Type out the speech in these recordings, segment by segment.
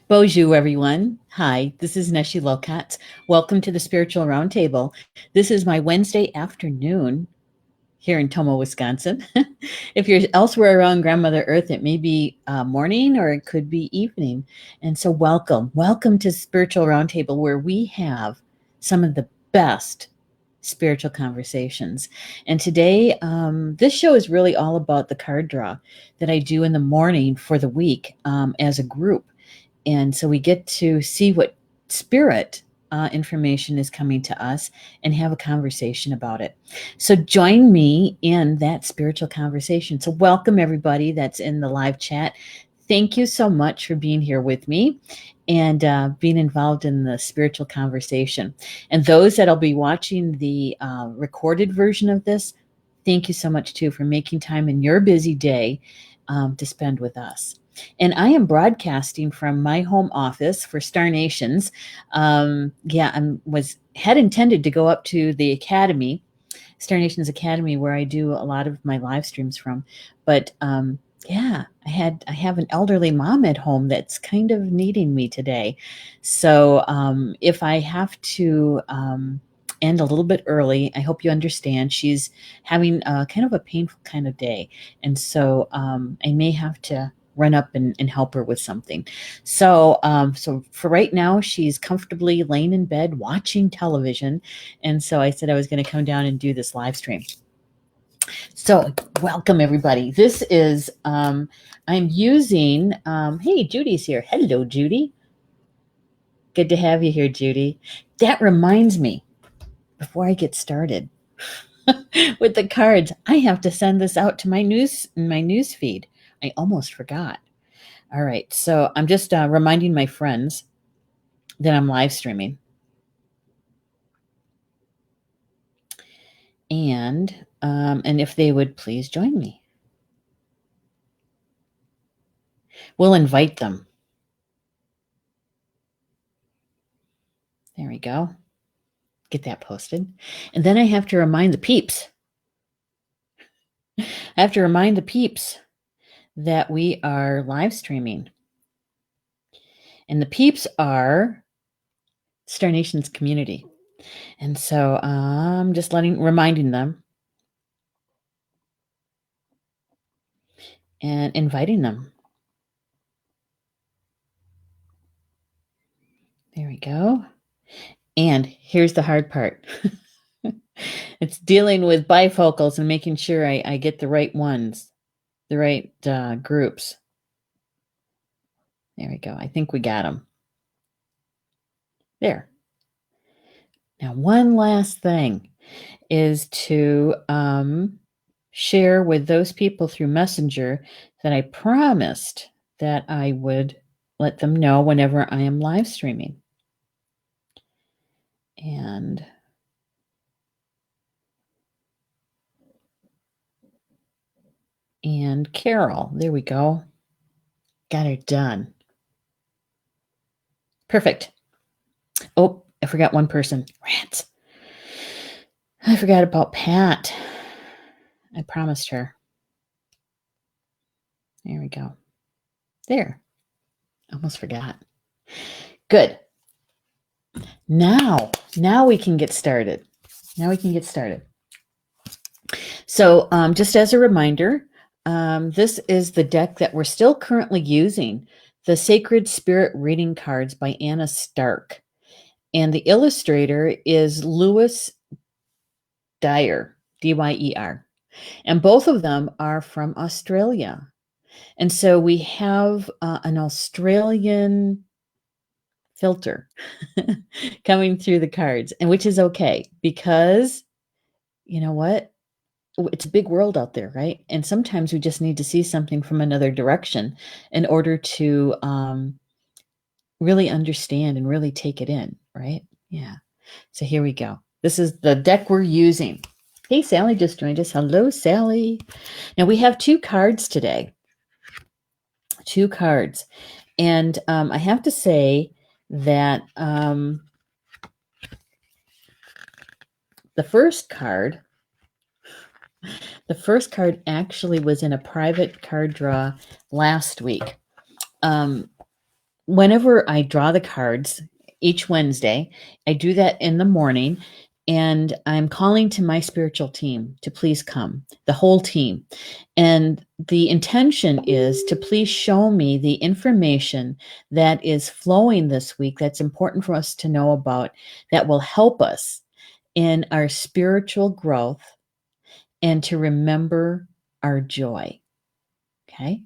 Bonjour, everyone. Hi, this is Neshi Lokotz. Welcome to the Spiritual Roundtable. This is my Wednesday afternoon here in Tomo, Wisconsin. If you're elsewhere around Grandmother Earth, it may be morning or it could be evening. And so, welcome to Spiritual Roundtable, where we have some of the best spiritual conversations. And today, this show is really all about the card draw that I do in the morning for the week as a group. And so we get to see what spirit information is coming to us and have a conversation about it. So join me in that spiritual conversation. So welcome everybody that's in the live chat. Thank you so much for being here with me and being involved in the spiritual conversation. And those that'll be watching the recorded version of this, thank you so much too for making time in your busy day to spend with us. And I am broadcasting from my home office for Star Nations. Had intended to go up to the Academy, Star Nations Academy, where I do a lot of my live streams from. But I have an elderly mom at home that's kind of needing me today. So if I have to end a little bit early, I hope you understand. She's having kind of a painful kind of day, and so I may have to run up and help her with something. So for right now, she's comfortably laying in bed watching television. And so I said I was going to come down and do this live stream. So welcome everybody. This is, I'm using, hey, Judy's here. Hello, Judy. Good to have you here, Judy. That reminds me, before I get started with the cards, I have to send this out to my news feed. I almost forgot. All right, so I'm just reminding my friends that I'm live streaming. And if they would please join me. We'll invite them. There we go. Get that posted. And then I have to remind the peeps. I have to remind the peeps that we are live streaming. And the peeps are Star Nations community. And so I'm just reminding them and inviting them. There we go. And here's the hard part. It's dealing with bifocals and making sure I get the right ones, the right groups. There we go. I think we got them. There. Now, one last thing is to share with those people through Messenger that I promised that I would let them know whenever I am live streaming. And Carol, there we go. Got her done. Perfect. Oh, I forgot one person. Rats. I forgot about Pat. I promised her. There we go. There. Almost forgot. Good. Now we can get started. So just as a reminder, this is the deck that we're still currently using, the Sacred Spirit Reading Cards by Anna Stark. And the illustrator is Louis Dyer, Dyer. And both of them are from Australia. And so we have an Australian filter coming through the cards, and which is okay, because you know what? It's a big world out there, right? And sometimes we just need to see something from another direction in order to really understand and really take it in, right? Yeah. So here we go. This is the deck we're using. Hey, Sally just joined us. Hello, Sally. Now we have 2 cards today. 2 cards. And I have to say that the first card actually was in a private card draw last week. whenever I draw the cards each Wednesday, I do that in the morning, and I'm calling to my spiritual team to please come, the whole team. And the intention is to please show me the information that is flowing this week that's important for us to know about, that will help us in our spiritual growth and to remember our joy. Okay.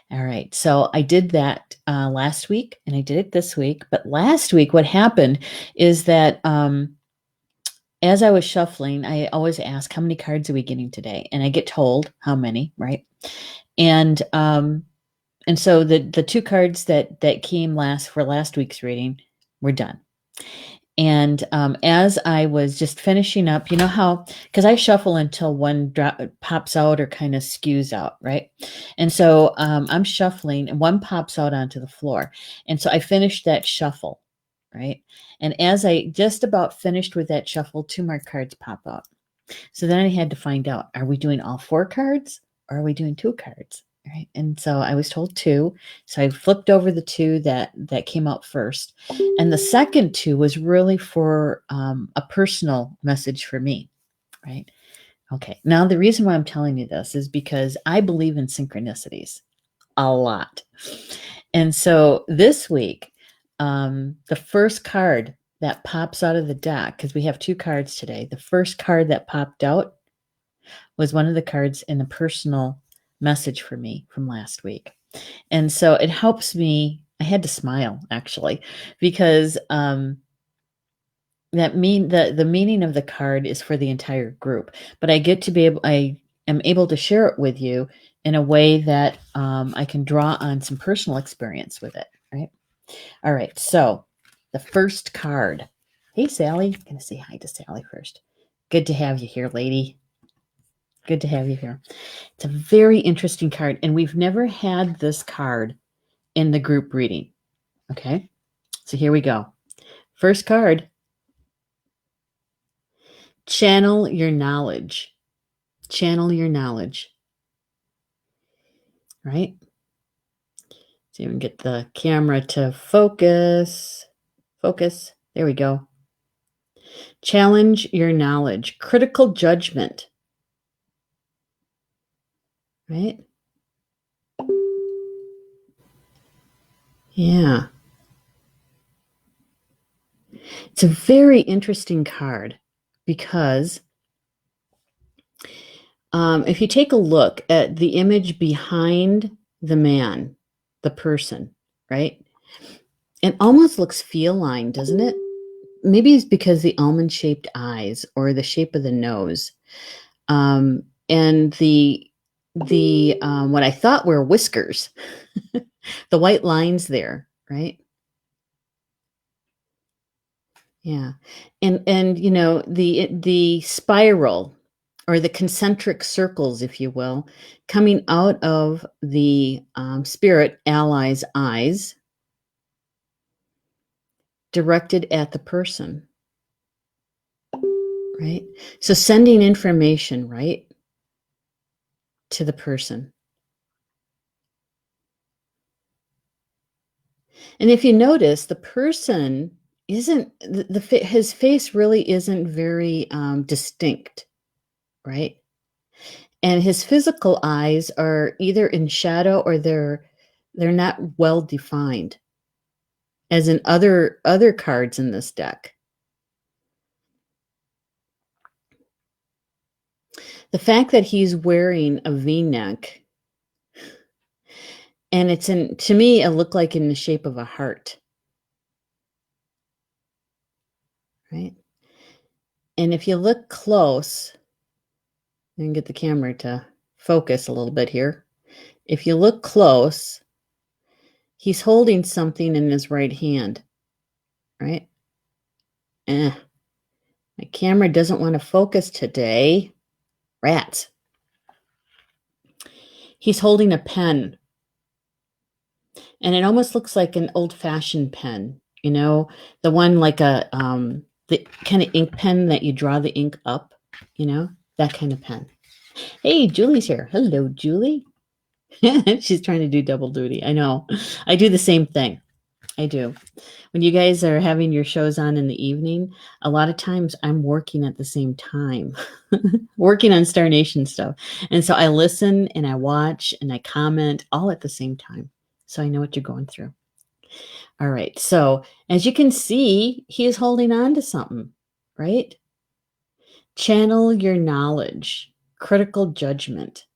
All right. So I did that last week and I did it this week. But last week, what happened is that as I was shuffling, I always ask, how many cards are we getting today? And I get told how many, right? And so the two cards that came last for last week's reading were done. And as I was just finishing up, you know how, because I shuffle until one pops out or kind of skews out, right? And so I'm shuffling and one pops out onto the floor. And so I finished that shuffle, right? And as I just about finished with that shuffle, two more cards pop out. So then I had to find out, are we doing all four cards or are we doing two cards? Right. And so I was told two. So I flipped over the two that came out first. And the second two was really for a personal message for me. Right. Okay. Now, the reason why I'm telling you this is because I believe in synchronicities a lot. And so this week, the first card that pops out of the deck, because we have two cards today, the first card that popped out was one of the cards in the personal message for me from last week. And so it helps me. I had to smile actually, because the meaning of the card is for the entire group, but I am able to share it with you in a way that I can draw on some personal experience with it. Right. All right. So the first card. Hey, Sally. I'm going to say hi to Sally first. Good to have you here, lady. Good to have you here. It's a very interesting card, and we've never had this card in the group reading. Okay, so here we go. First card, channel your knowledge. Channel your knowledge. Right? So you can get the camera to focus. Focus. There we go. Challenge your knowledge. Critical judgment. Right? Yeah. It's a very interesting card because if you take a look at the image behind the man, the person, right? It almost looks feline, doesn't it? Maybe it's because the almond-shaped eyes or the shape of the nose. And the what I thought were whiskers, the white lines there, right? Yeah. And you know, the spiral or the concentric circles, if you will, coming out of the spirit ally's eyes, directed at the person, right? So sending information, right, to the person. And if you notice, the person isn't his face really isn't very distinct, right? And his physical eyes are either in shadow or they're not well defined, as in other cards in this deck. The fact that he's wearing a V-neck, and it's to me, it looked like in the shape of a heart, right? And if you look close, and get the camera to focus a little bit here. If you look close, he's holding something in his right hand, right? My camera doesn't want to focus today. Rats. He's holding a pen. And it almost looks like an old-fashioned pen, you know, the one like the kind of ink pen that you draw the ink up, you know, that kind of pen. Hey, Julie's here. Hello, Julie. She's trying to do double duty. I know. I do the same thing. I do. When you guys are having your shows on in the evening, a lot of times I'm working at the same time, working on Star Nation stuff. And so I listen and I watch and I comment all at the same time. So I know what you're going through. All right. So as you can see, he is holding on to something, right? Channel your knowledge, critical judgment.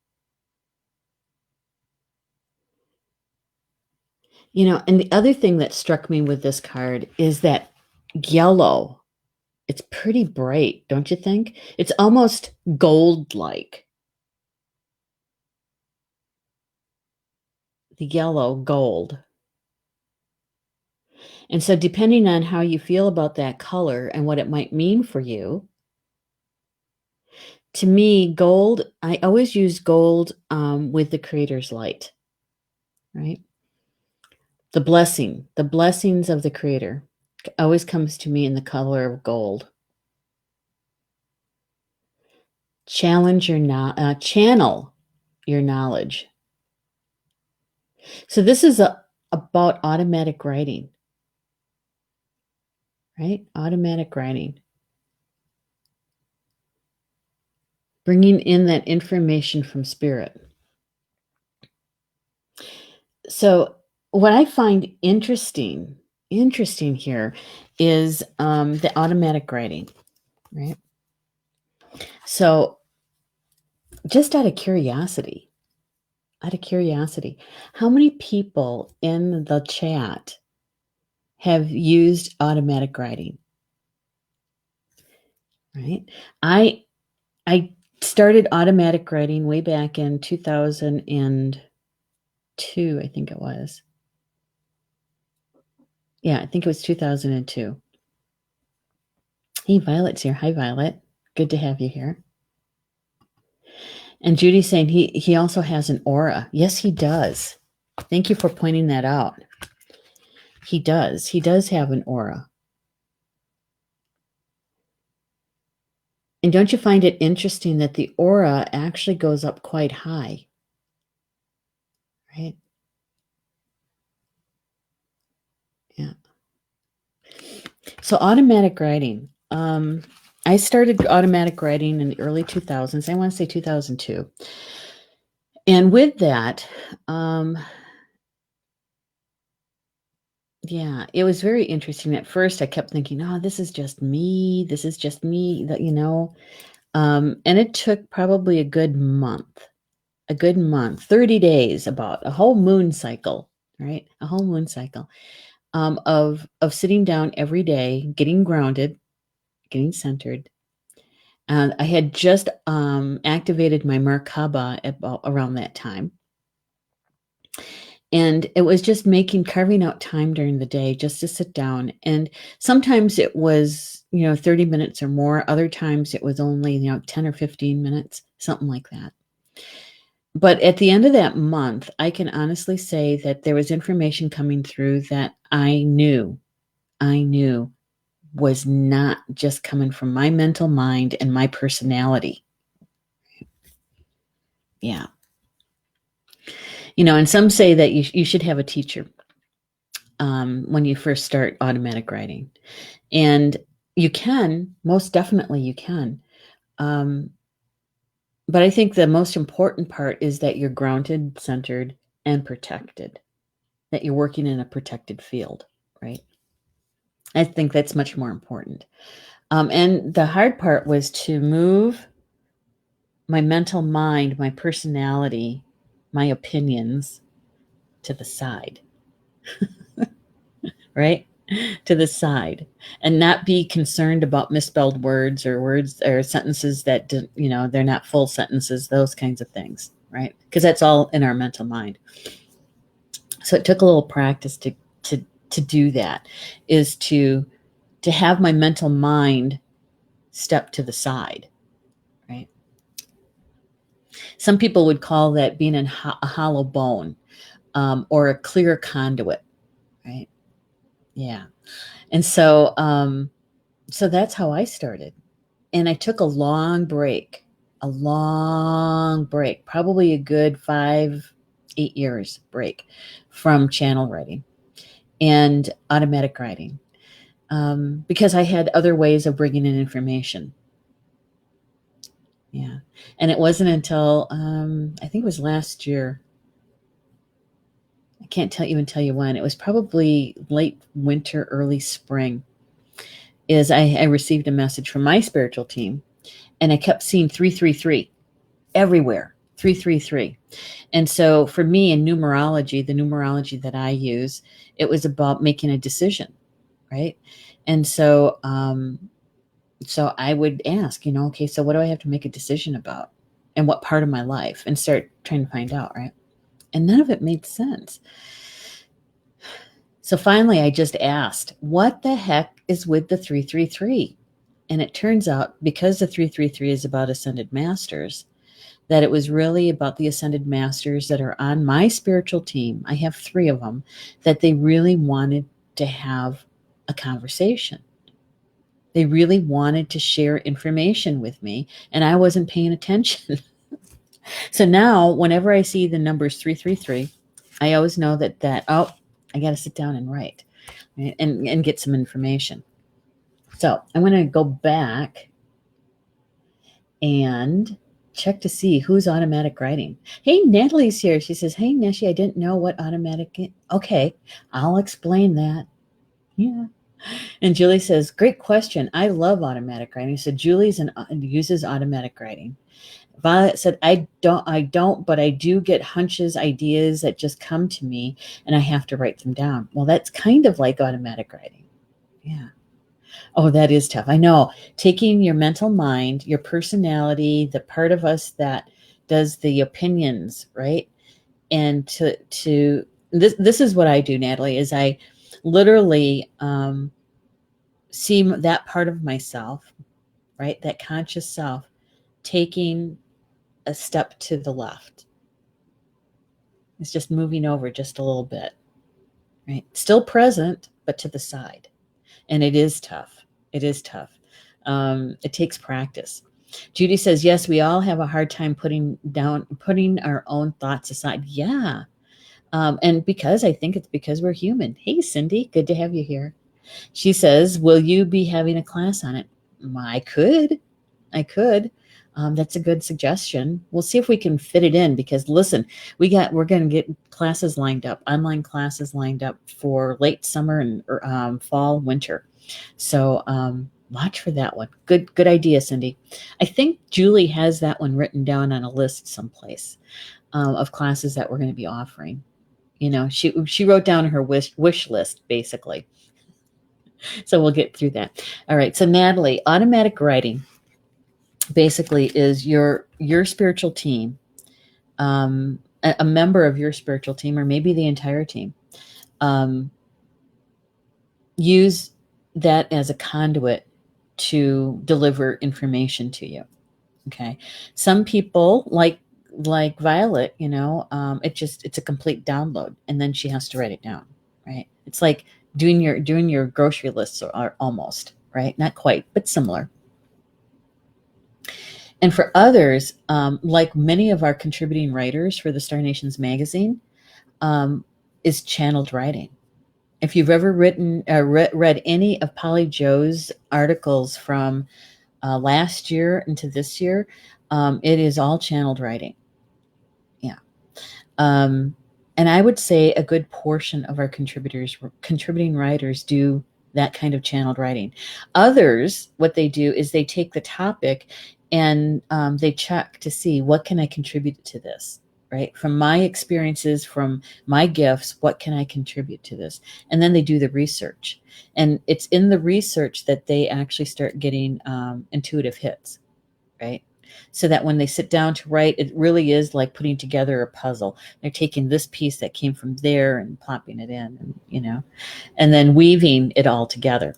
And the other thing that struck me with this card is that yellow. It's pretty bright, don't you think? It's almost gold-like. The yellow, gold. And so depending on how you feel about that color and what it might mean for you, to me, gold, I always use gold with the Creator's light, right? The blessings of the Creator always comes to me in the color of gold. Channel your knowledge. So this is about automatic writing, right? Automatic writing. Bringing in that information from spirit. So what I find interesting here is the automatic writing, right? So just out of curiosity, how many people in the chat have used automatic writing? Right? I started automatic writing way back in 2002, I think it was. Yeah, I think it was 2002. Hey, Violet's here. Hi, Violet. Good to have you here. And Judy's saying he also has an aura. Yes, he does. Thank you for pointing that out. He does. He does have an aura. And don't you find it interesting that the aura actually goes up quite high? Right? Yeah. So automatic writing. I started automatic writing in the early 2000s. I want to say 2002. And with that, yeah, it was very interesting. At first, I kept thinking, "Oh, this is just me. This is just me." And it took probably a good month, 30 days, about a whole moon cycle, right? A whole moon cycle of sitting down every day, getting grounded, getting centered. And I had just activated my Merkaba around that time. And it was just carving out time during the day just to sit down. And sometimes it was, 30 minutes or more. Other times it was only, 10 or 15 minutes, something like that. But at the end of that month, I can honestly say that there was information coming through that I knew was not just coming from my mental mind and my personality. Yeah. And some say that you should have a teacher when you first start automatic writing. And you can, most definitely you can. But I think the most important part is that you're grounded, centered, and protected, that you're working in a protected field, right? I think that's much more important. And the hard part was to move my mental mind, my personality, my opinions to the side, right? To the side, and not be concerned about misspelled words or sentences that, they're not full sentences, those kinds of things, right? Because that's all in our mental mind. So it took a little practice to do that, is to have my mental mind step to the side, right? Some people would call that being a hollow bone, or a clear conduit, right? Yeah. And so that's how I started. And I took a long break, probably a good 5, 8 years break from channel writing and automatic writing, because I had other ways of bringing in information. Yeah. And it wasn't until, I think it was last year. I can't even tell you when. It was probably late winter, early spring, is I received a message from my spiritual team, and I kept seeing 333 everywhere. 333. And so for me in numerology, the numerology that I use, it was about making a decision, right? And so so I would ask, okay, so what do I have to make a decision about? And what part of my life? And start trying to find out, right? And none of it made sense. So finally, I just asked, what the heck is with the 333? And it turns out, because the 333 is about ascended masters, that it was really about the ascended masters that are on my spiritual team. I have 3 of them, that they really wanted to have a conversation. They really wanted to share information with me, and I wasn't paying attention. So now, whenever I see the numbers 333, I always know that oh, I got to sit down and write, right? and get some information. So I'm going to go back and check to see who's automatic writing. Hey, Natalie's here. She says, hey, Neshi, I didn't know what automatic is. Okay, I'll explain that. Yeah. And Julie says, great question. I love automatic writing. So Julie's uses automatic writing. Violet said, I don't, but I do get hunches, ideas that just come to me, and I have to write them down. Well, that's kind of like automatic writing. Yeah. Oh, that is tough. I know. Taking your mental mind, your personality, the part of us that does the opinions, right? And to this is what I do, Natalie, is I literally see that part of myself, right? That conscious self taking a step to the left. It's just moving over just a little bit, right? Still present, but to the side. And it is tough. It is tough. It takes practice. Judy says, yes, we all have a hard time putting our own thoughts aside. Yeah. And I think it's because we're human. Hey, Cindy, good to have you here. She says, will you be having a class on it? I could. That's a good suggestion. We'll see if we can fit it in, because listen, we're going to get classes lined up, online classes lined up for late summer and fall, winter. So watch for that one. Good idea, Cindy. I think Julie has that one written down on a list someplace of classes that we're going to be offering. She wrote down her wish list, basically. So we'll get through that. All right. So Natalie, automatic writing basically is your spiritual team, a member of your spiritual team, or maybe the entire team, use that as a conduit to deliver information to you. Okay. Some people like Violet, it's a complete download, and then she has to write it down, right? It's like doing your grocery lists, or almost, right? Not quite, but similar. And for others, like many of our contributing writers for the Star Nations magazine, is channeled writing. If you've ever read any of Polly Joe's articles from last year into this year, it is all channeled writing. Yeah. And I would say a good portion of our contributing writers do that kind of channeled writing. Others, what they do is they take the topic and they check to see, what can I contribute to this, right? From my experiences, from my gifts, what can I contribute to this? And then they do the research. And it's in the research that they actually start getting intuitive hits, right? So that when they sit down to write, it really is like putting together a puzzle. They're taking this piece that came from there and plopping it in, and then weaving it all together.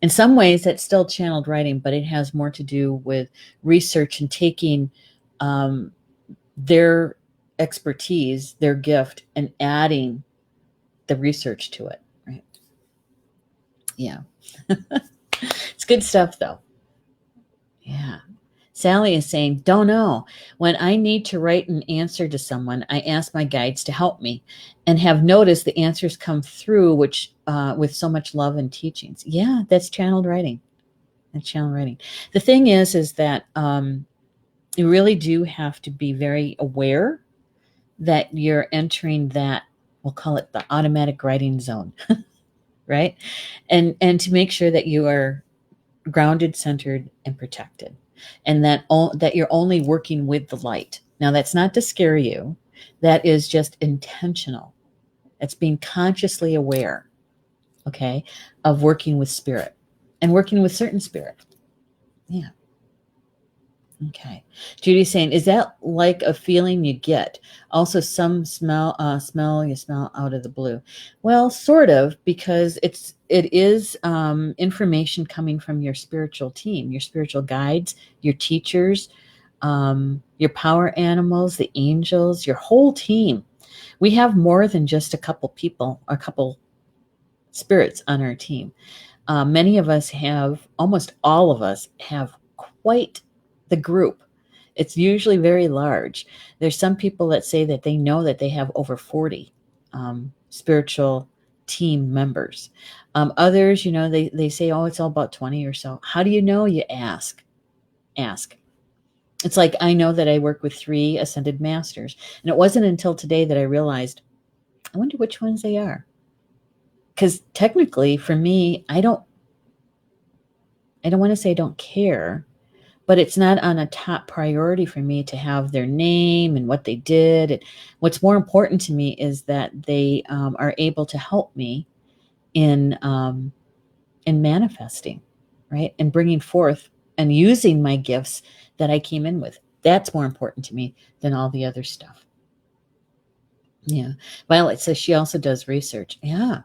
In some ways, that's still channeled writing, but it has more to do with research and taking their expertise, their gift, and adding the research to it, right? Yeah. It's good stuff, though. Yeah. Sally is saying, don't know. When I need to write an answer to someone, I ask my guides to help me and have noticed the answers come through which with so much love and teachings. Yeah, that's channeled writing. That's channeled writing. The thing is that you really do have to be very aware that you're entering that, we'll call it the automatic writing zone, right? And to make sure that you are grounded, centered, and protected, and that you're only working with the light. Now, that's not to scare you. That is just intentional. It's being consciously aware, okay, of working with spirit and working with certain spirit. Yeah. Okay. Judy's saying, is that like a feeling you get? Also, some smell you smell out of the blue. Well, sort of, because it is information coming from your spiritual team, your spiritual guides, your teachers, your power animals, the angels, your whole team. We have more than just a couple people, a couple spirits on our team. Many of us have, almost all of us have quite the group. It's usually very large. There's some people that say that they know that they have over 40 spiritual team members. Others, they say, oh, it's all about 20 or so. How do you know? You ask. Ask. It's like, I know that I work with 3 ascended masters. And it wasn't until today that I realized, I wonder which ones they are. Because technically, for me, I don't want to say I don't care, but it's not on a top priority for me to have their name and what they did. What's more important to me is that they are able to help me in manifesting, right, and bringing forth and using my gifts that I came in with. That's more important to me than all the other stuff. Yeah. Violet says she also does research. Yeah.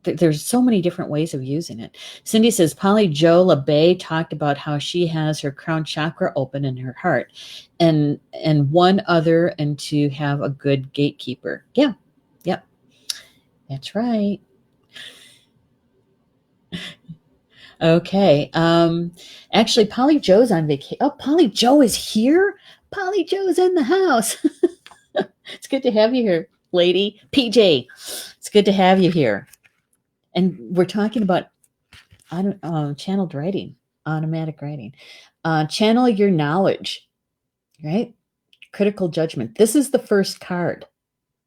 There's so many different ways of using it. Cindy says Polly Jo LeBay talked about how she has her crown chakra open in her heart, and one other, and to have a good gatekeeper. Yeah, yep, that's right. Okay. Actually, Polly Jo's on vacation. Oh, Polly Jo is here. Polly Jo's in the house. It's good to have you here, lady. PJ, it's good to have you here. And we're talking about channeled writing, automatic writing. Channel your knowledge, right? Critical judgment. This is the first card.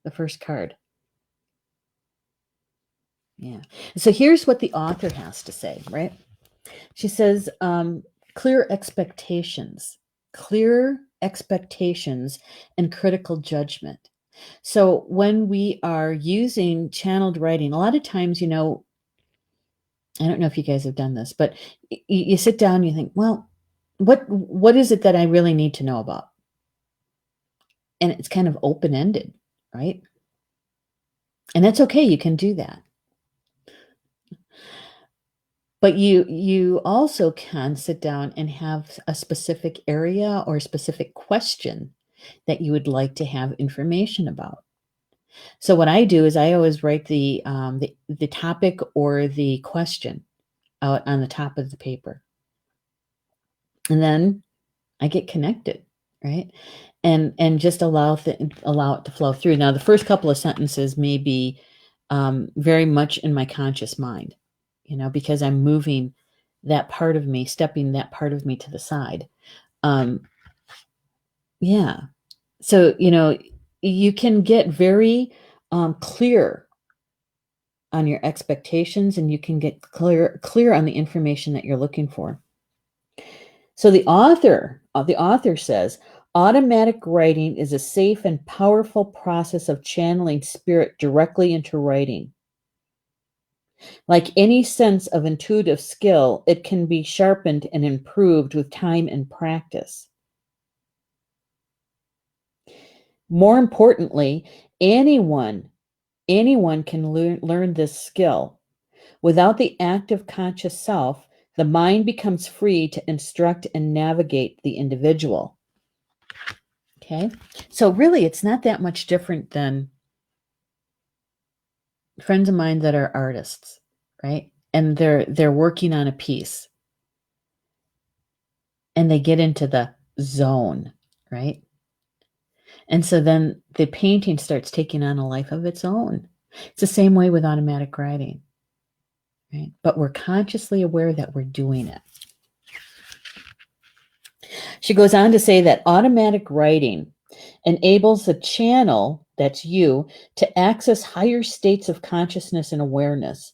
The first card. Yeah. So here's what the author has to say, right? She says, clear expectations, and critical judgment. So when we are using channeled writing, a lot of times, I don't know if you guys have done this, but you sit down and you think, well, what is it that I really need to know about? And it's kind of open-ended, right? And that's okay. You can do that. But you also can sit down and have a specific area or a specific question that you would like to have information about. So what I do is I always write the topic or the question out on the top of the paper. And then I get connected, right? And just allow it to flow through. Now, the first couple of sentences may be very much in my conscious mind, because I'm moving that part of me, stepping that part of me to the side. Yeah. So, you can get very clear on your expectations, and you can get clear on the information that you're looking for. So the author says, automatic writing is a safe and powerful process of channeling spirit directly into writing. Like any sense of intuitive skill, it can be sharpened and improved with time and practice. More importantly, anyone can learn this skill. Without the active conscious self, the mind becomes free to instruct and navigate the individual. Okay, so really it's not that much different than friends of mine that are artists, right? And they're working on a piece. and they get into the zone, right? And so then the painting starts taking on a life of its own. It's the same way with automatic writing, right? But we're consciously aware that we're doing it. She goes on to say that automatic writing enables the channel, that's you, to access higher states of consciousness and awareness.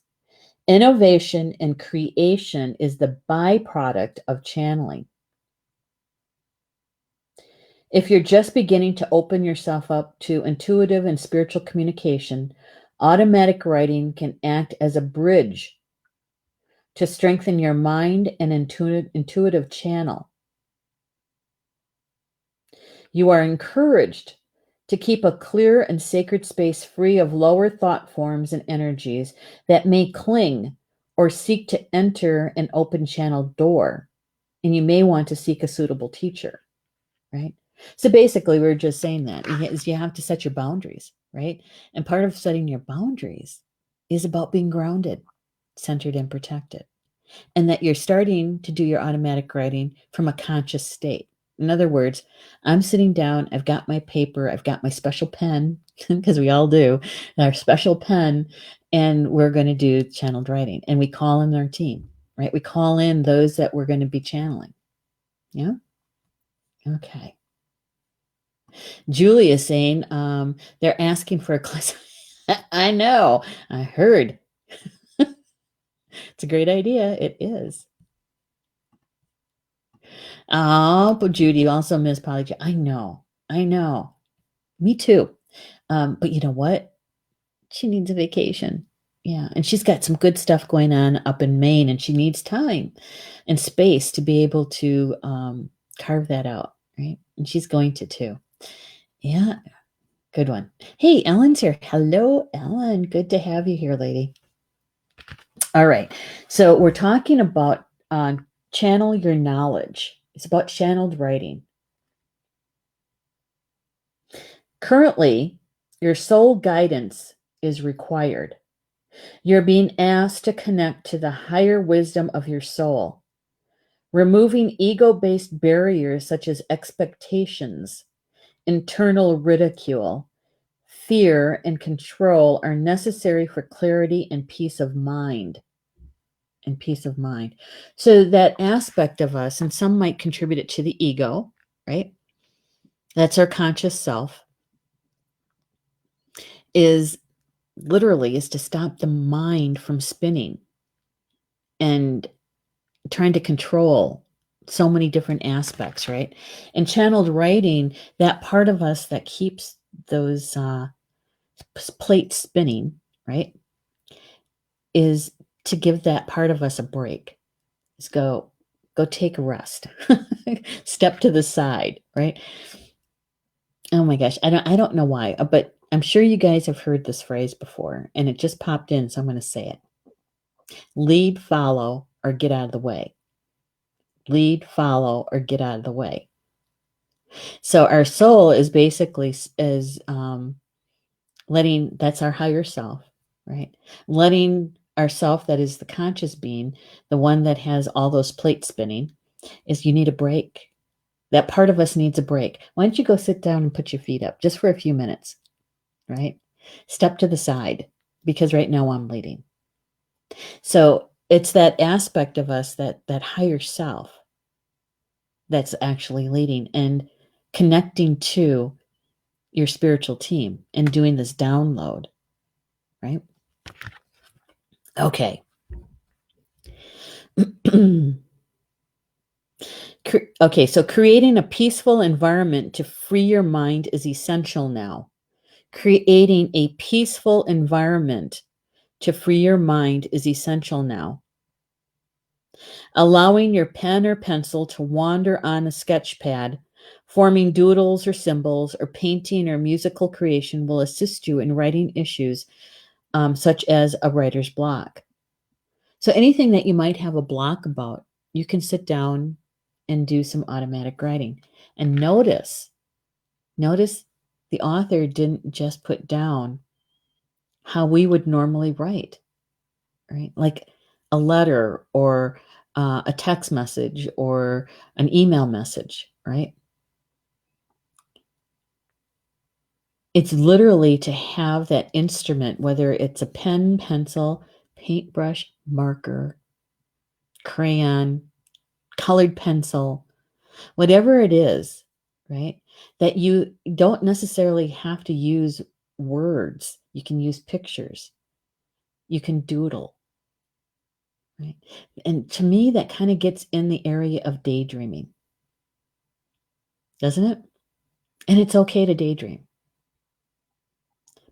Innovation and creation is the byproduct of channeling. If you're just beginning to open yourself up to intuitive and spiritual communication, automatic writing can act as a bridge to strengthen your mind and intuitive channel. You are encouraged to keep a clear and sacred space free of lower thought forms and energies that may cling or seek to enter an open channel door. And you may want to seek a suitable teacher, right? So basically, we're just saying that you have to set your boundaries, right? And part of setting your boundaries is about being grounded, centered, and protected. And that you're starting to do your automatic writing from a conscious state. In other words, I'm sitting down, I've got my paper, I've got my special pen, because we all do, our special pen, and we're going to do channeled writing. And we call in our team, right? We call in those that we're going to be channeling. Yeah? Okay. Julie is saying they're asking for a class. I know. I heard. It's a great idea. It is. Oh, but Judy also missed Polly. I know. I know. Me too. But you know what? She needs a vacation. Yeah. And she's got some good stuff going on up in Maine, and she needs time and space to be able to carve that out. Right. And she's going to too. Yeah. Good one. Hey, Ellen's here. Hello, Ellen. Good to have you here, lady. All right. So we're talking about channel your knowledge. It's about channeled writing. Currently, your soul guidance is required. You're being asked to connect to the higher wisdom of your soul. Removing ego-based barriers such as expectations, internal ridicule, fear, and control are necessary for clarity and peace of mind. So that aspect of us, and some might contribute it to the ego, right? That's our conscious self, is to stop the mind from spinning and trying to control so many different aspects, right? And channeled writing, that part of us that keeps those plates spinning, right, is to give that part of us a break. Just go take a rest. Step to the side, right? Oh my gosh, I don't know why, but I'm sure you guys have heard this phrase before, and it just popped in, so I'm going to say it. Lead, follow, or get out of the way. Lead, follow, or get out of the way. So our soul is basically letting, that's our higher self, right? Letting our self, that is the conscious being, the one that has all those plates spinning, is you need a break. That part of us needs a break. Why don't you go sit down and put your feet up just for a few minutes, right? Step to the side, because right now I'm leading. So it's that aspect of us, that higher self, that's actually leading and connecting to your spiritual team and doing this download, right? Okay. Okay, so creating a peaceful environment to free your mind is essential now. Creating a peaceful environment to free your mind is essential now. Allowing your pen or pencil to wander on a sketch pad, forming doodles or symbols, or painting or musical creation will assist you in writing issues such as a writer's block. So anything that you might have a block about, you can sit down and do some automatic writing. And notice the author didn't just put down how we would normally write, right? Like a letter or a text message or an email message, right? It's literally to have that instrument, whether it's a pen, pencil, paintbrush, marker, crayon, colored pencil, whatever it is, right? That you don't necessarily have to use words. You can use pictures. You can doodle, right? And to me, that kind of gets in the area of daydreaming, doesn't it? And it's okay to daydream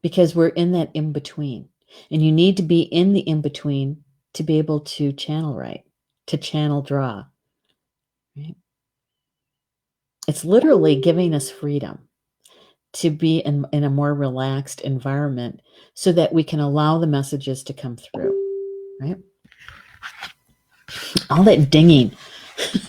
because we're in that in between. And you need to be in the in between to be able to channel right, to channel draw, right? It's literally giving us freedom to be in a more relaxed environment so that we can allow the messages to come through, right? All that dinging,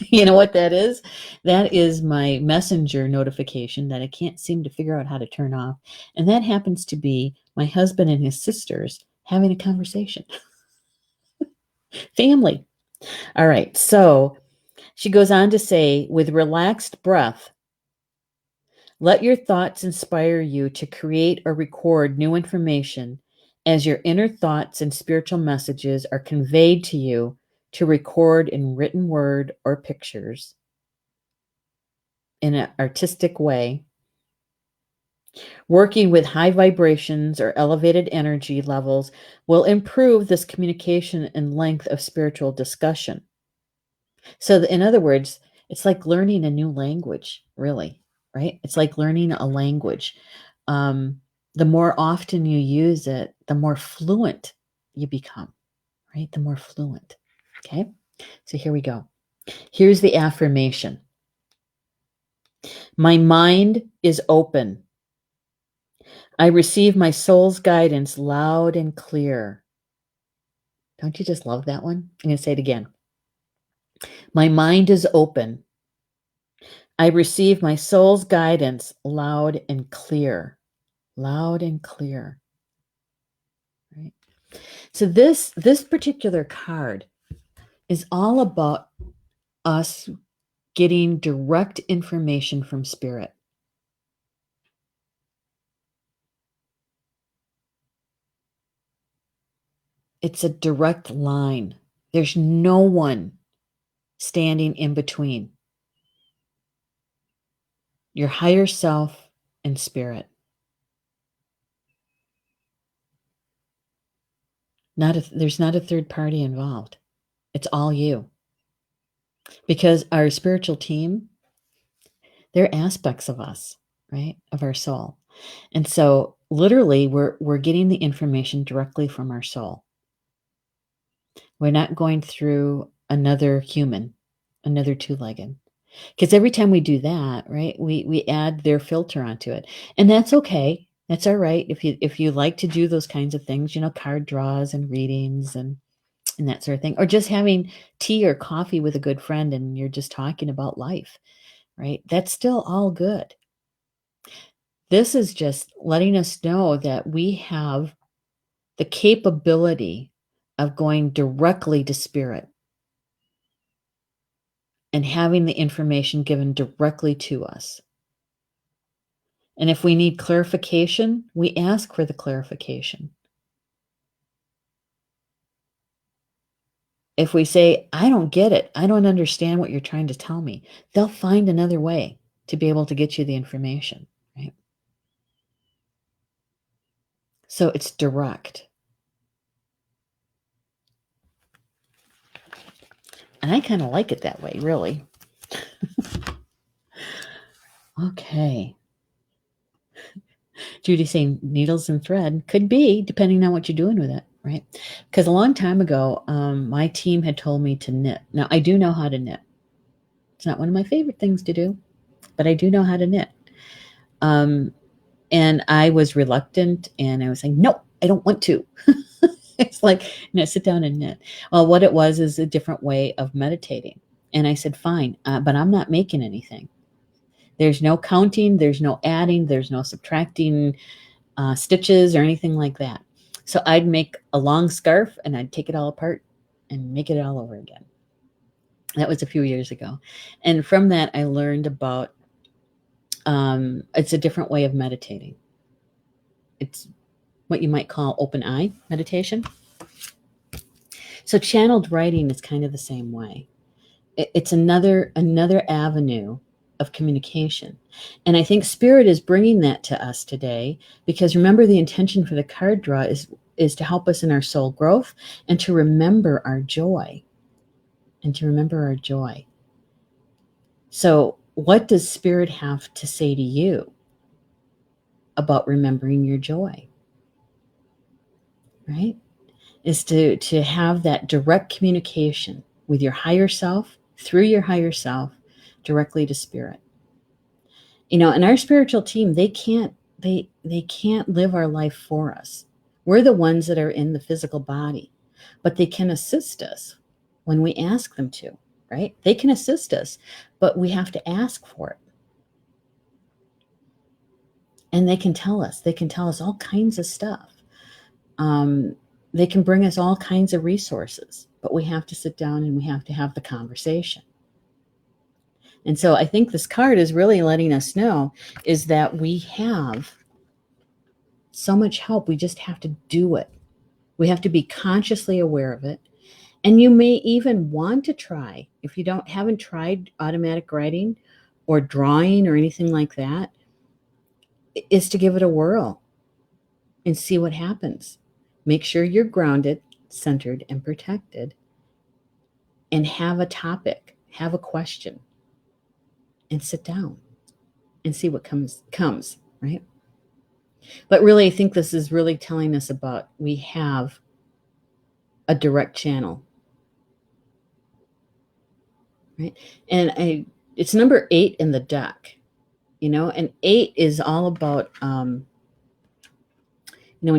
you know what that is? That is my messenger notification that I can't seem to figure out how to turn off. And that happens to be my husband and his sisters having a conversation. Family. All right. So she goes on to say, with relaxed breath, let your thoughts inspire you to create or record new information as your inner thoughts and spiritual messages are conveyed to you to record in written word or pictures in an artistic way. Working with high vibrations or elevated energy levels will improve this communication and length of spiritual discussion. So, in other words, it's like learning a new language, really, right? It's like learning a language. Um, the more often you use it, the more fluent you become, right? The more fluent. Okay. So here we go. Here's the affirmation. My mind is open. I receive my soul's guidance loud and clear. Don't you just love that one? I'm going to say it again. My mind is open. I receive my soul's guidance loud and clear. Loud and clear. Right? So this particular card is all about us getting direct information from spirit. It's a direct line. There's no one standing in between your higher self and spirit. There's not a third party involved. It's all you. Because our spiritual team, they're aspects of us, right? Of our soul. And so literally we're getting the information directly from our soul. We're not going through another human, another two-legged. Because every time we do that, right, we add their filter onto it. And that's okay. That's all right. If you like to do those kinds of things, card draws and readings and that sort of thing, or just having tea or coffee with a good friend and you're just talking about life, right? That's still all good. This is just letting us know that we have the capability of going directly to spirit and having the information given directly to us. And if we need clarification, we ask for the clarification. If we say, I don't get it, I don't understand what you're trying to tell me, they'll find another way to be able to get you the information, right? So it's direct. And I kind of like it that way, really. Okay. Judy saying needles and thread could be, depending on what you're doing with it, right? Because a long time ago, my team had told me to knit. Now, I do know how to knit. It's not one of my favorite things to do, but I do know how to knit. And I was reluctant, and I was like, no, I don't want to. It's like, sit down and knit. Well, what it was is a different way of meditating. And I said, fine, but I'm not making anything. There's no counting, there's no adding, there's no subtracting stitches or anything like that. So I'd make a long scarf and I'd take it all apart and make it all over again. That was a few years ago. And from that, I learned about it's a different way of meditating. It's what you might call open eye meditation. So channeled writing is kind of the same way. It's another avenue of communication. And I think spirit is bringing that to us today, because remember, the intention for the card draw is to help us in our soul growth and to remember our joy. So what does spirit have to say to you about remembering your joy? Right? Is to have that direct communication with your higher self, through your higher self, directly to spirit. And our spiritual team, they can't live our life for us. We're the ones that are in the physical body, but they can assist us when we ask them to, right? They can assist us, but we have to ask for it. And they can tell us all kinds of stuff. They can bring us all kinds of resources, but we have to sit down and we have to have the conversation. And so I think this card is really letting us know is that we have so much help. We just have to do it. We have to be consciously aware of it. And you may even want to try, if you haven't tried automatic writing or drawing or anything like that, is to give it a whirl and see what happens. Make sure you're grounded, centered, and protected, and have a topic, have a question, and sit down and see what comes, right? But really, I think this is really telling us about we have a direct channel, right? And it's number 8 in the deck, and 8 is all about, when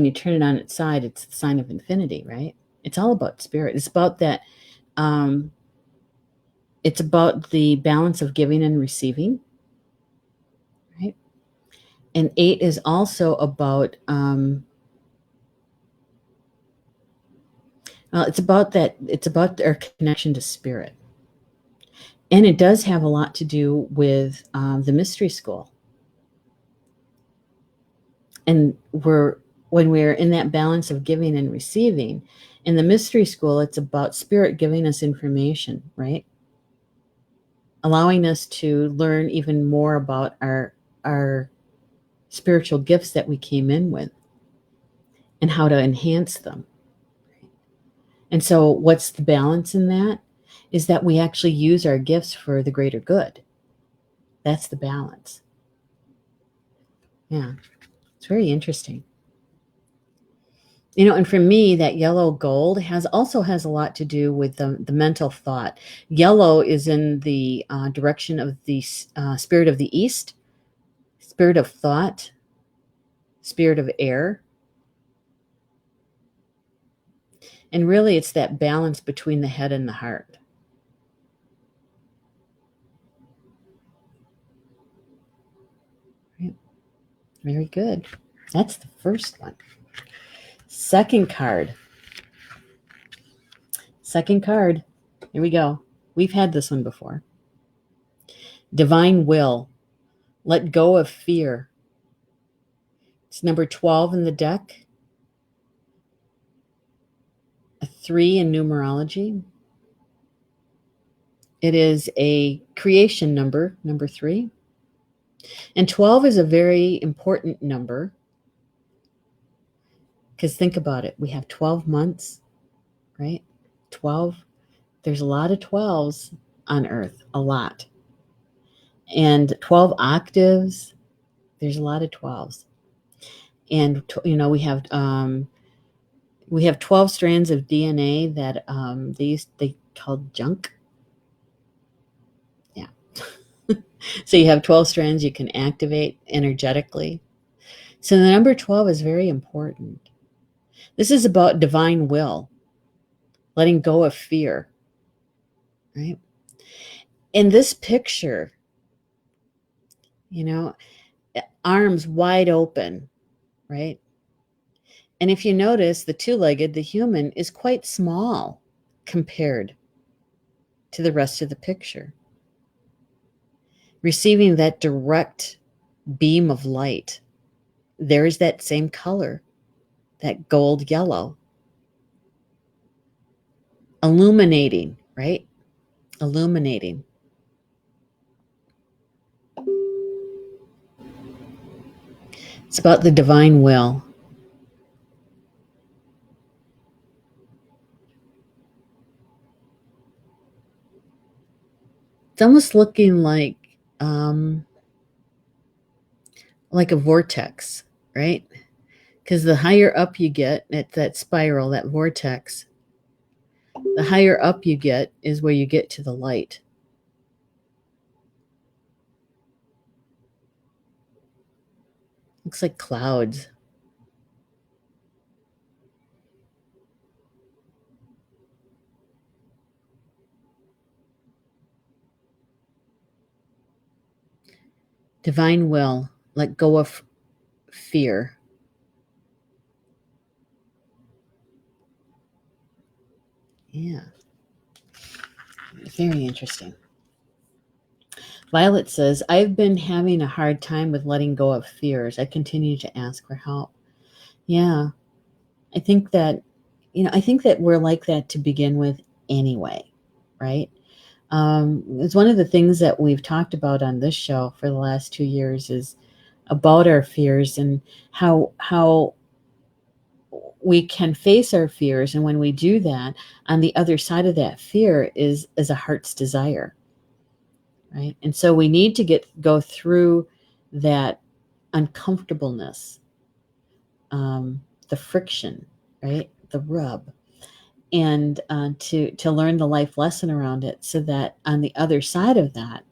you turn it on its side, it's the sign of infinity, right? It's all about spirit. It's about that. It's about the balance of giving and receiving, right? And 8 is also about, it's about that. It's about our connection to spirit. And it does have a lot to do with the mystery school. And when we're in that balance of giving and receiving, in the mystery school, it's about spirit giving us information, right? Allowing us to learn even more about our spiritual gifts that we came in with and how to enhance them. And so what's the balance in that? Is that we actually use our gifts for the greater good. That's the balance. Yeah, it's very interesting. And for me, that yellow gold also has a lot to do with the mental thought. Yellow is in the direction of the spirit of the East, spirit of thought, spirit of air. And really, it's that balance between the head and the heart. Right. Very good. That's the first one. Second card. Here we go. We've had this one before. Divine will. Let go of fear. It's number 12 in the deck. A 3 in numerology. It is a creation number 3. And 12 is a very important number, because think about it. We have 12 months, right? 12. There's a lot of 12s on Earth, a lot. And 12 octaves, there's a lot of 12s. And, we have 12 strands of DNA that they called junk. Yeah. So you have 12 strands you can activate energetically. So the number 12 is very important. This is about divine will, letting go of fear, right? In this picture, arms wide open, right? And if you notice, the two-legged, the human, is quite small compared to the rest of the picture. Receiving that direct beam of light, there's that same color, that gold yellow. Illuminating, right? Illuminating. It's about the divine will. It's almost looking like a vortex, right? Because the higher up you get, it's that spiral, that vortex. The higher up you get is where you get to the light. Looks like clouds. Divine will, let go of fear. Yeah, very interesting. Violet says, I've been having a hard time with letting go of fears. I continue to ask for help. Yeah, I think that, I think that we're like that to begin with anyway, right? It's one of the things that we've talked about on this show for the last 2 years is about our fears and how we can face our fears. And when we do that, on the other side of that fear is a heart's desire, right? And so we need to go through that uncomfortableness, the friction, right? The rub, and to learn the life lesson around it, so that on the other side of that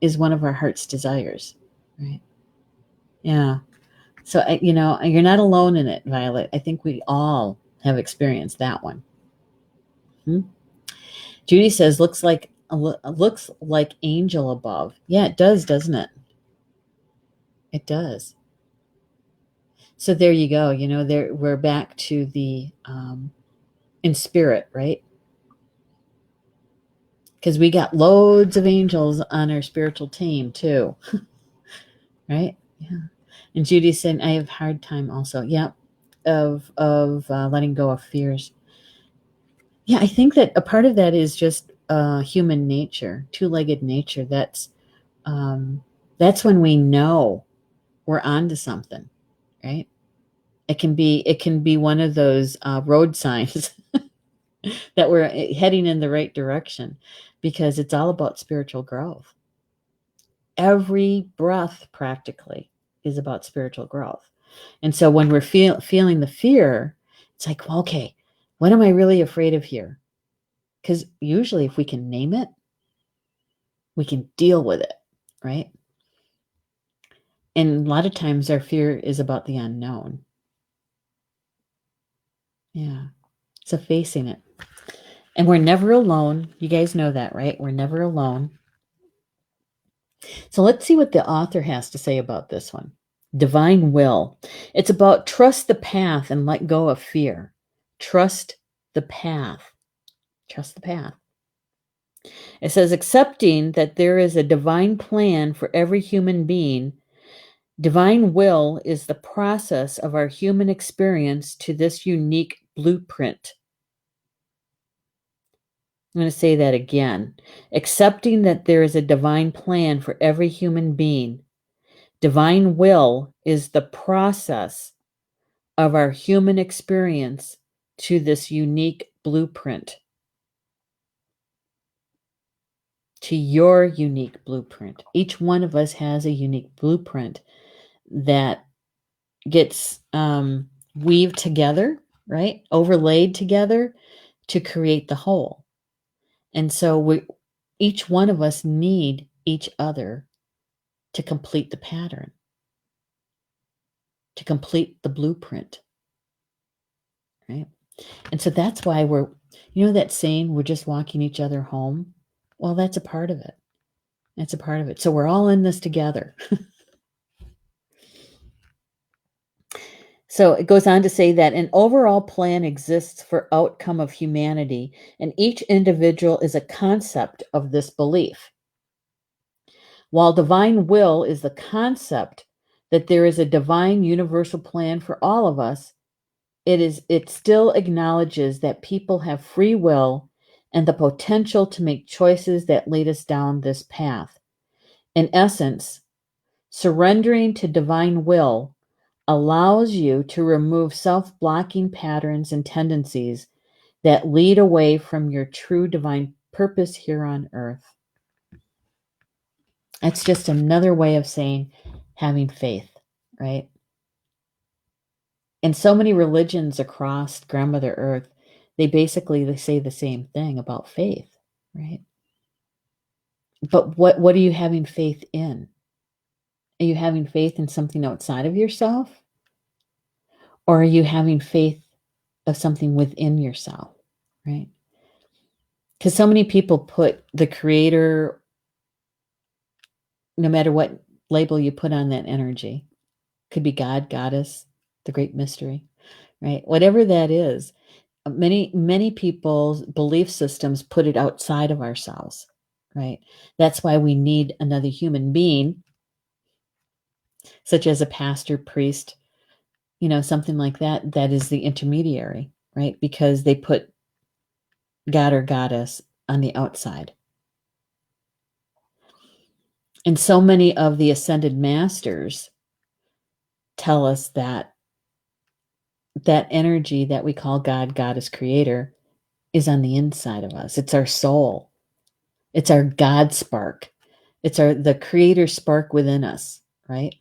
is one of our heart's desires, right? Yeah. So you're not alone in it, Violet. I think we all have experienced that one. Hmm? Judy says, looks like angel above. Yeah, it does, doesn't it? It does. So there you go. There we're back to the in spirit, right? Because we got loads of angels on our spiritual team too, right? Yeah. And Judy's saying, I have a hard time also. Yeah, of letting go of fears. Yeah, I think that a part of that is just human nature, two-legged nature. That's when we know we're onto something, right? It can be one of those road signs that we're heading in the right direction, because it's all about spiritual growth. Every breath practically is about spiritual growth. And so when we're feeling the fear, it's like, well, okay, what am I really afraid of here? Because usually if we can name it, we can deal with it, right? And a lot of times our fear is about the unknown. Yeah. So facing it. And we're never alone. You guys know that, right? We're never alone. So let's see what the author has to say about this one. Divine will. It's about trust the path and let go of fear. Trust the path. Trust the path. It says, accepting that there is a divine plan for every human being. Divine will is the process of our human experience to this unique blueprint. I'm going to say that again. Accepting that there is a divine plan for every human being. Divine will is the process of our human experience to this unique blueprint. To your unique blueprint. Each one of us has a unique blueprint that gets weaved together, right? Overlaid together to create the whole. And so each one of us need each other to complete the pattern, to complete the blueprint, right? And so that's why that saying, we're just walking each other home. Well, that's a part of it. That's a part of it. So we're all in this together. So it goes on to say that an overall plan exists for outcome of humanity, and each individual is a concept of this belief. While divine will is the concept that there is a divine universal plan for all of us, it still acknowledges that people have free will and the potential to make choices that lead us down this path. In essence, surrendering to divine will allows you to remove self-blocking patterns and tendencies that lead away from your true divine purpose here on earth. That's just another way of saying having faith, right? And so many religions across grandmother earth, they say the same thing about faith, right? But what are you having faith in? Are you having faith in something outside of yourself? Or are you having faith of something within yourself, right? Because so many people put the creator, no matter what label you put on that energy, could be God, goddess, the great mystery, right? Whatever that is, many people's belief systems put it outside of ourselves, right? That's why we need another human being, such as a pastor, priest, something like that, that is the intermediary, right? Because they put God or goddess on the outside. And so many of the ascended masters tell us that that energy that we call God, goddess, creator is on the inside of us. It's our soul. It's our God spark. It's the creator spark within us, right?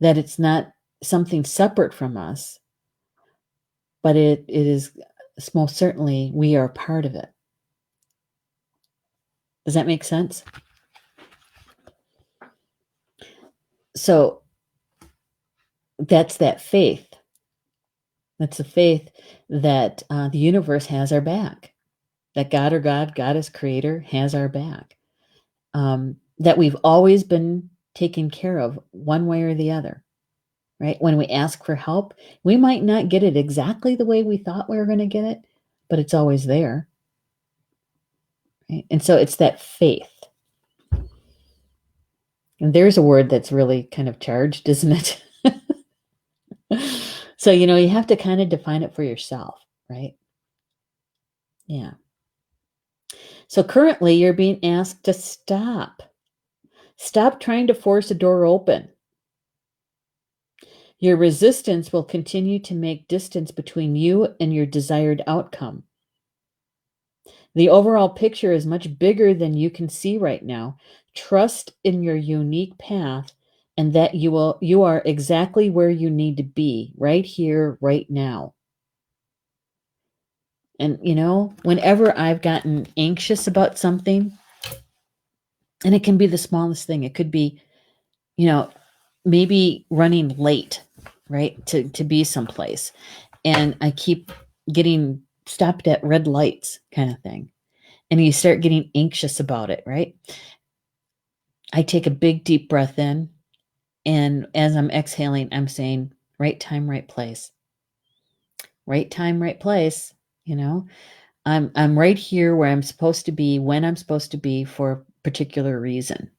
That it's not something separate from us, but it is most certainly we are part of it. Does that make sense? So that's that faith. That's the faith that the universe has our back, that God or goddess, creator has our back, that we've always been taken care of one way or the other, right? When we ask for help, we might not get it exactly the way we thought we were going to get it, but it's always there, right? And so it's that faith. And there's a word that's really kind of charged, isn't it? So, you have to kind of define it for yourself, right? Yeah. So currently you're being asked to stop. Stop trying to force a door open. Your resistance will continue to make distance between you and your desired outcome. The overall picture is much bigger than you can see right now. Trust in your unique path and that you are exactly where you need to be, right here, right now. And whenever I've gotten anxious about something, and it can be the smallest thing, it could be, maybe running late, right, to be someplace, and I keep getting stopped at red lights kind of thing, and you start getting anxious about it, right? I take a big deep breath in, and as I'm exhaling, I'm saying, right time, right place. Right time, right place. I'm right here where I'm supposed to be, when I'm supposed to be, for a particular reason.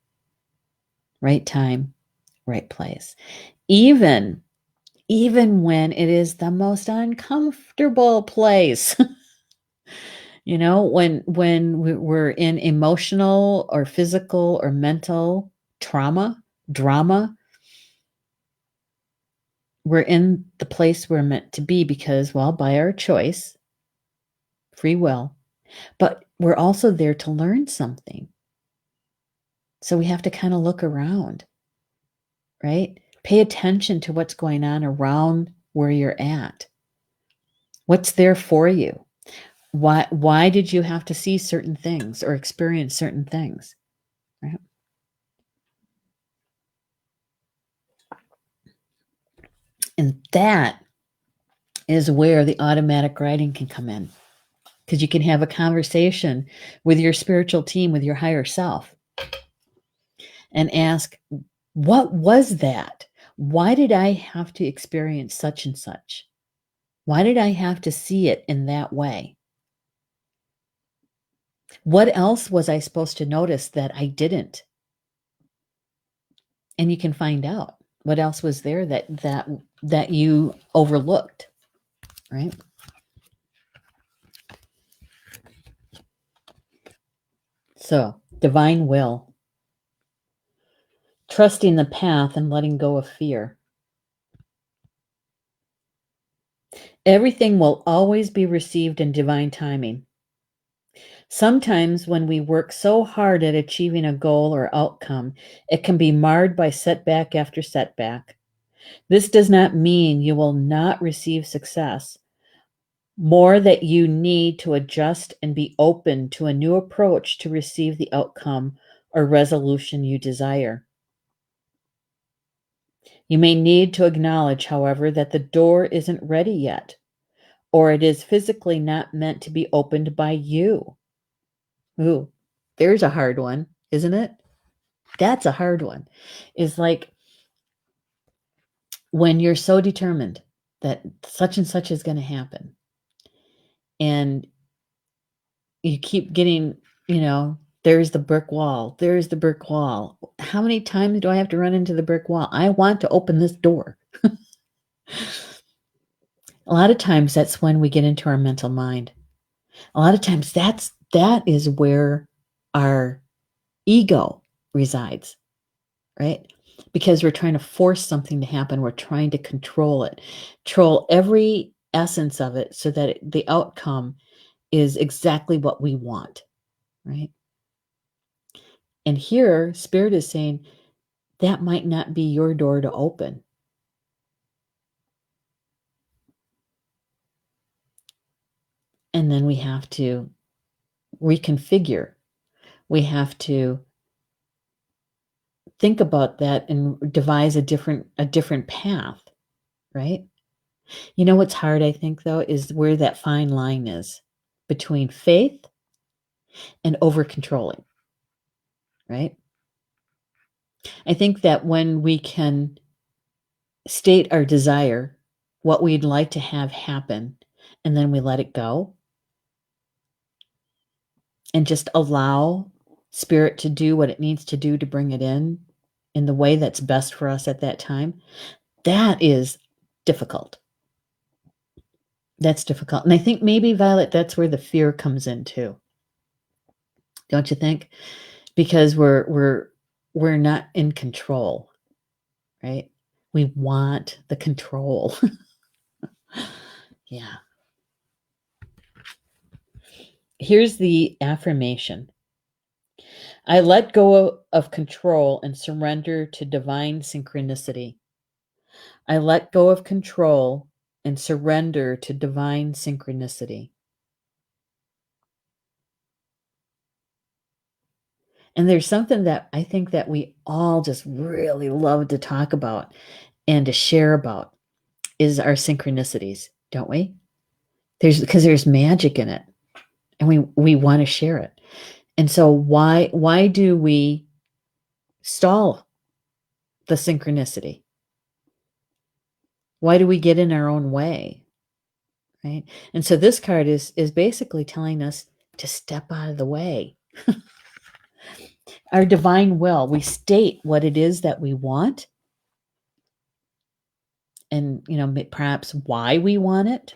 Right time, right place. Even when it is the most uncomfortable place. When we're in emotional or physical or mental drama, we're in the place we're meant to be because, well, by our choice, free will, but we're also there to learn something. So we have to kind of look around, right? Pay attention to what's going on around where you're at. What's there for you? Why did you have to see certain things or experience certain things? Right? And that is where the automatic writing can come in, because you can have a conversation with your spiritual team, with your higher self, and ask, what was that? Why did I have to experience such and such? Why did I have to see it in that way? What else was I supposed to notice that I didn't? And you can find out what else was there that you overlooked, right? So, divine will, trusting the path and letting go of fear. Everything will always be received in divine timing. Sometimes when we work so hard at achieving a goal or outcome, it can be marred by setback after setback. This does not mean you will not receive success, more that you need to adjust and be open to a new approach to receive the outcome or resolution you desire. You may need to acknowledge, however, that the door isn't ready yet, or it is physically not meant to be opened by you. Ooh, there's a hard one, isn't it? That's a hard one. Is like when you're so determined that such and such is going to happen, and you keep getting, there's the brick wall. There's the brick wall. How many times do I have to run into the brick wall? I want to open this door. A lot of times that's when we get into our mental mind. A lot of times that is where our ego resides, right? Because we're trying to force something to happen. We're trying to control it, control every essence of it so that the outcome is exactly what we want, right? And here, Spirit is saying that might not be your door to open. And then we have to reconfigure. We have to think about that and devise a different path, right? You know what's hard, I think, though, is where that fine line is between faith and over controlling, right? I think that when we can state our desire, what we'd like to have happen, and then we let it go and just allow Spirit to do what it needs to do to bring it in the way that's best for us at that time, that is difficult. That's difficult. And I think maybe, Violet, that's where the fear comes in too. Don't you think? Because we're not in control, right? We want the control. Yeah. Here's the affirmation. I let go of control and surrender to divine synchronicity. I let go of control and surrender to divine synchronicity. And there's something that I think that we all just really love to talk about and to share about is our synchronicities, don't we? Because there's magic in it, and we want to share it. And so why do we stall the synchronicity? Why do we get in our own way? Right? And so this card is basically telling us to step out of the way. Our divine will, we state what it is that we want, and perhaps why we want it,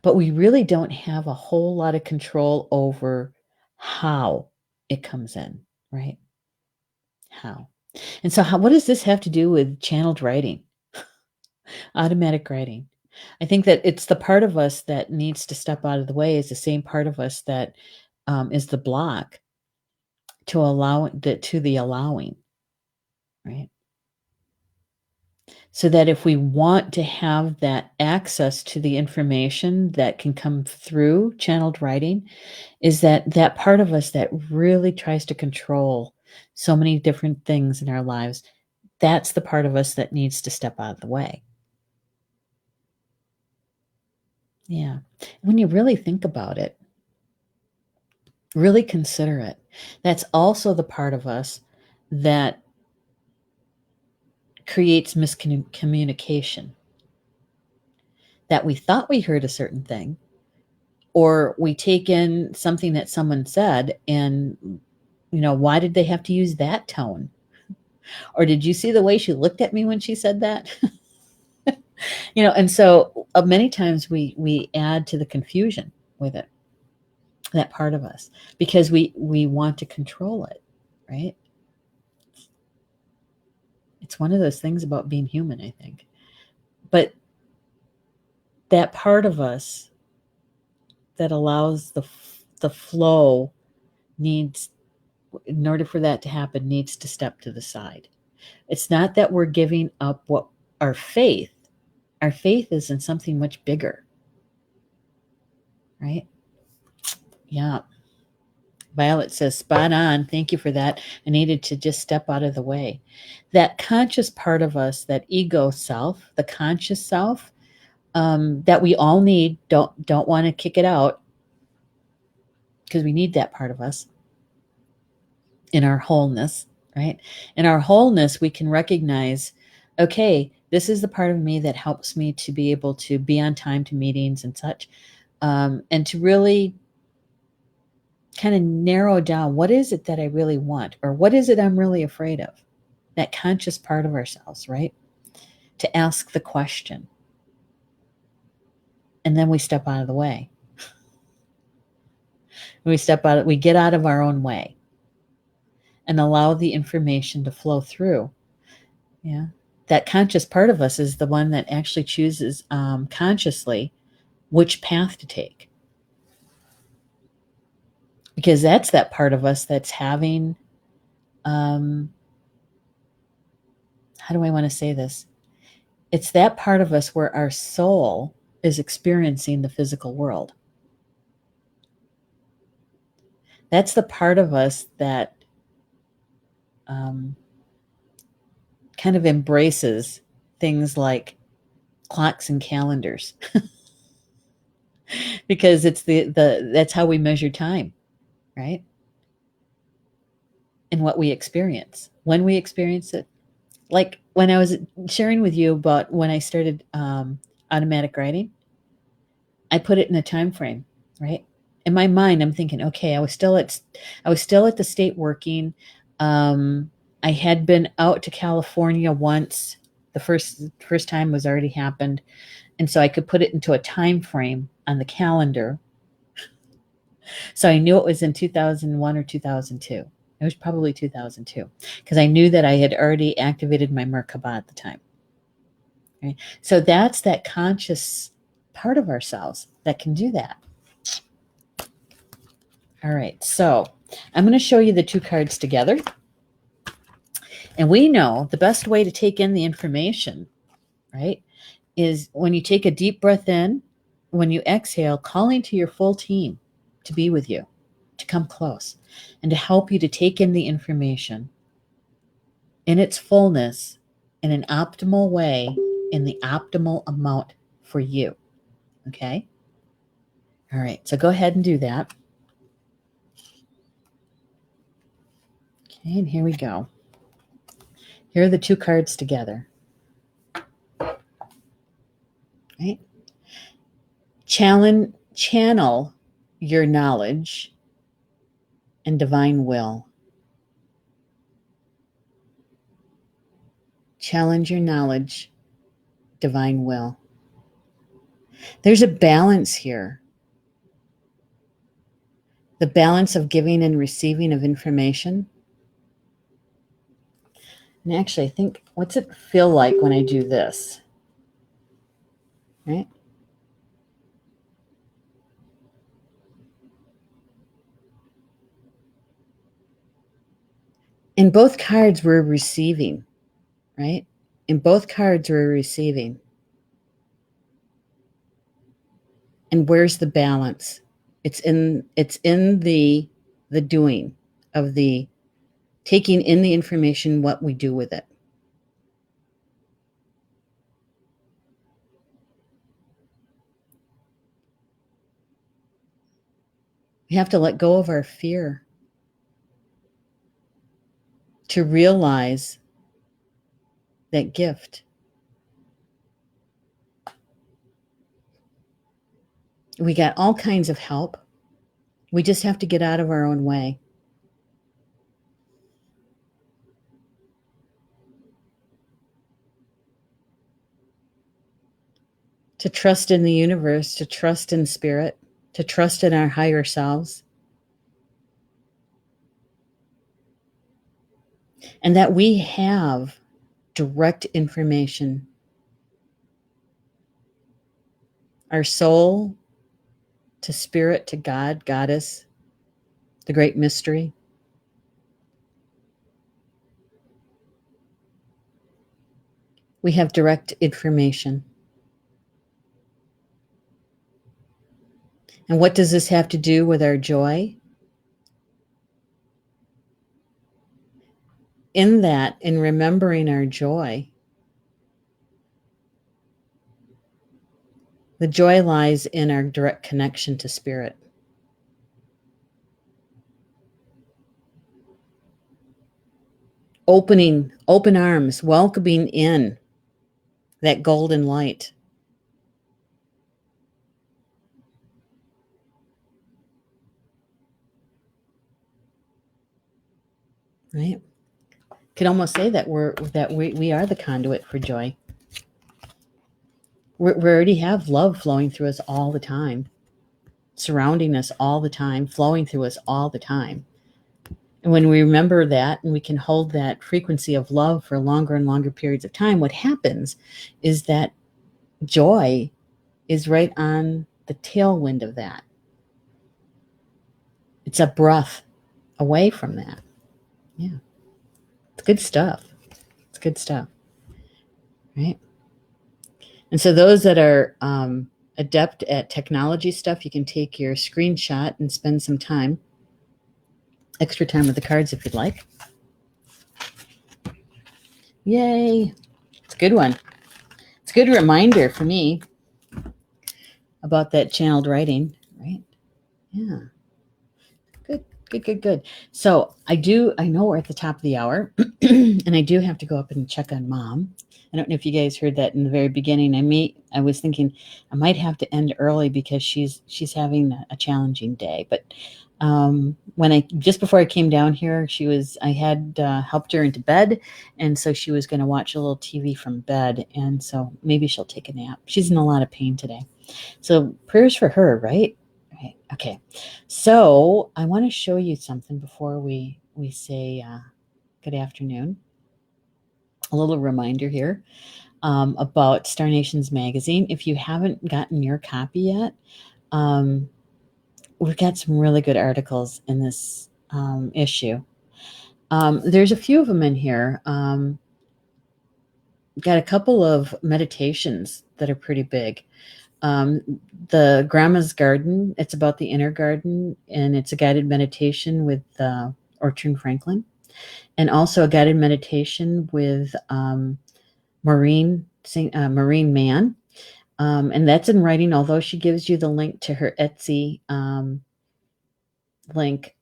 but we really don't have a whole lot of control over how it comes in, right? How. And so what does this have to do with channeled writing, automatic writing? I think that it's the part of us that needs to step out of the way is the same part of us that is the block to the allowing, right? So that if we want to have that access to the information that can come through channeled writing, is that part of us that really tries to control so many different things in our lives, that's the part of us that needs to step out of the way. Yeah. When you really think about it, really consider it, that's also the part of us that creates miscommunication. That we thought we heard a certain thing, or we take in something that someone said and, why did they have to use that tone? Or did you see the way she looked at me when she said that? And so many times we add to the confusion with it, that part of us, because we want to control it, right? It's one of those things about being human, I think. But that part of us that allows the flow needs, in order for that to happen, needs to step to the side. It's not that we're giving up what our faith. Our faith is in something much bigger, right? Yeah. Violet says, spot on. Thank you for that. I needed to just step out of the way. That conscious part of us, that ego self, the conscious self, that we all need, don't want to kick it out, because we need that part of us in our wholeness, right? In our wholeness, we can recognize, okay, this is the part of me that helps me to be able to be on time to meetings and such, and to really kind of narrow down, what is it that I really want, or what is it I'm really afraid of? That conscious part of ourselves, right? To ask the question. And then we step out of the way. We get out of our own way and allow the information to flow through. Yeah. That conscious part of us is the one that actually chooses consciously which path to take. Because that's that part of us that's having, how do I want to say this? It's that part of us where our soul is experiencing the physical world. That's the part of us that kind of embraces things like clocks and calendars, because it's that's how we measure time, right? And what we experience when we experience it. Like when I was sharing with you about when I started automatic writing, I put it in a time frame, right? In my mind, I'm thinking, okay, I was still at the state working. I had been out to California once. The first time was already happened, and so I could put it into a time frame on the calendar. So I knew it was in 2001 or 2002. It was probably 2002, because I knew that I had already activated my Merkaba at the time. Right? So that's that conscious part of ourselves that can do that. All right, so I'm going to show you the two cards together. And we know the best way to take in the information, right, is when you take a deep breath in, when you exhale, calling to your full team to be with you, to come close, and to help you to take in the information in its fullness, in an optimal way, in the optimal amount for you. Okay? All right, so go ahead and do that. Okay, and here we go. Here are the two cards together. Right? Channel your knowledge and divine will. Challenge your knowledge, divine will. There's a balance here. The balance of giving and receiving of information. And actually, I think, what's it feel like when I do this? Right? In both cards, we're receiving, right? In both cards, we're receiving. And where's the balance? It's in the doing of the taking in the information, what we do with it. We have to let go of our fear to realize that gift. We got all kinds of help. We just have to get out of our own way. To trust in the universe, to trust in spirit, to trust in our higher selves. And that we have direct information. Our soul to spirit, to God, Goddess, the great mystery. We have direct information. And what does this have to do with our joy? In that, in remembering our joy, the joy lies in our direct connection to spirit. Open arms, welcoming in that golden light. Right? Could almost say that we are the conduit for joy. We already have love flowing through us all the time, surrounding us all the time, flowing through us all the time. And when we remember that and we can hold that frequency of love for longer and longer periods of time, what happens is that joy is right on the tailwind of that. It's a breath away from that. Yeah. It's good stuff. It's good stuff. Right? And so those that are adept at technology stuff, you can take your screenshot and spend some time, extra time with the cards if you'd like. Yay. It's a good one. It's a good reminder for me about that channeled writing, right? Yeah. Good. So I know we're at the top of the hour and I do have to go up and check on Mom. I don't know if you guys heard that in the very beginning. I was thinking I might have to end early because she's having a challenging day. But just before I came down here, I had helped her into bed, and so she was going to watch a little TV from bed, and so maybe she'll take a nap. She's in a lot of pain today. So prayers for her, right? Right. Okay. So I want to show you something before we say good afternoon. A little reminder here about Star Nations magazine. If you haven't gotten your copy yet, we've got some really good articles in this issue. There's a few of them in here. Got a couple of meditations that are pretty big. The Grandma's Garden, it's about the inner garden, and it's a guided meditation with Orchard Franklin, and also a guided meditation with Maureen Mann, and that's in writing, although she gives you the link to her Etsy link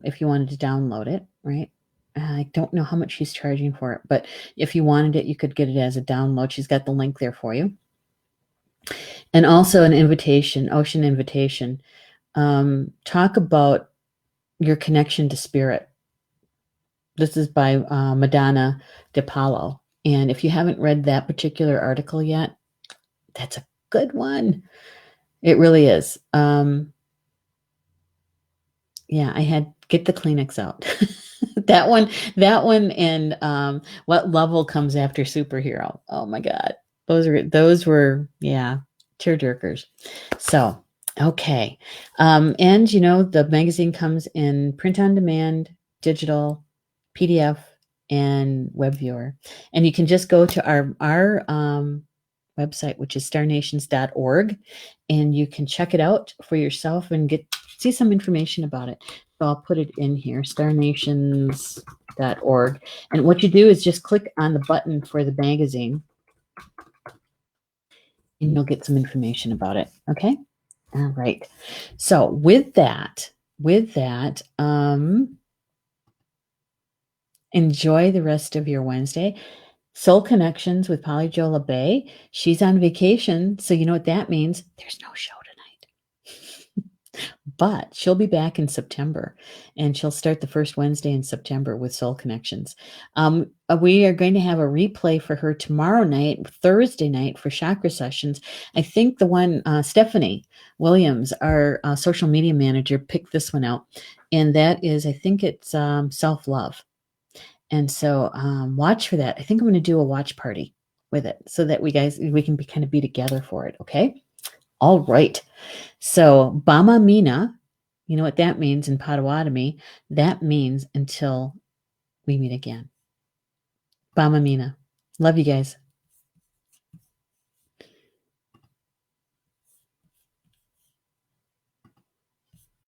if you wanted to download it, right? I don't know how much she's charging for it, but if you wanted it, you could get it as a download. She's got the link there for you. And also an invitation, ocean invitation. Talk about your connection to spirit. This is by Madonna DePaulo. And if you haven't read that particular article yet, that's a good one. It really is. Yeah, I had get the Kleenex out. that one and what level comes after superhero? Oh my God. Those were tearjerkers. So, okay. And the magazine comes in print on demand, digital, PDF, and web viewer. And you can just go to our website, which is starnations.org, and you can check it out for yourself and see some information about it. So I'll put it in here, starnations.org. And what you do is just click on the button for the magazine, and you'll get some information about it. Okay. All right. So with that, enjoy the rest of your Wednesday. Soul Connections with Polly Jola Bay. She's on vacation, so you know what that means? There's no show tonight. But she'll be back in September, and she'll start the first Wednesday in September with Soul Connections. We are going to have a replay for her tomorrow night, Thursday night, for chakra sessions. I think the one, Stephanie Williams, our social media manager, picked this one out, and that is, I think it's self-love. And so watch for that. I think I'm going to do a watch party with it so that we can kind of be together for it. Okay. All right. So Bama Mina, you know what that means in Potawatomi? That means until we meet again. Bama Mina. Love you guys.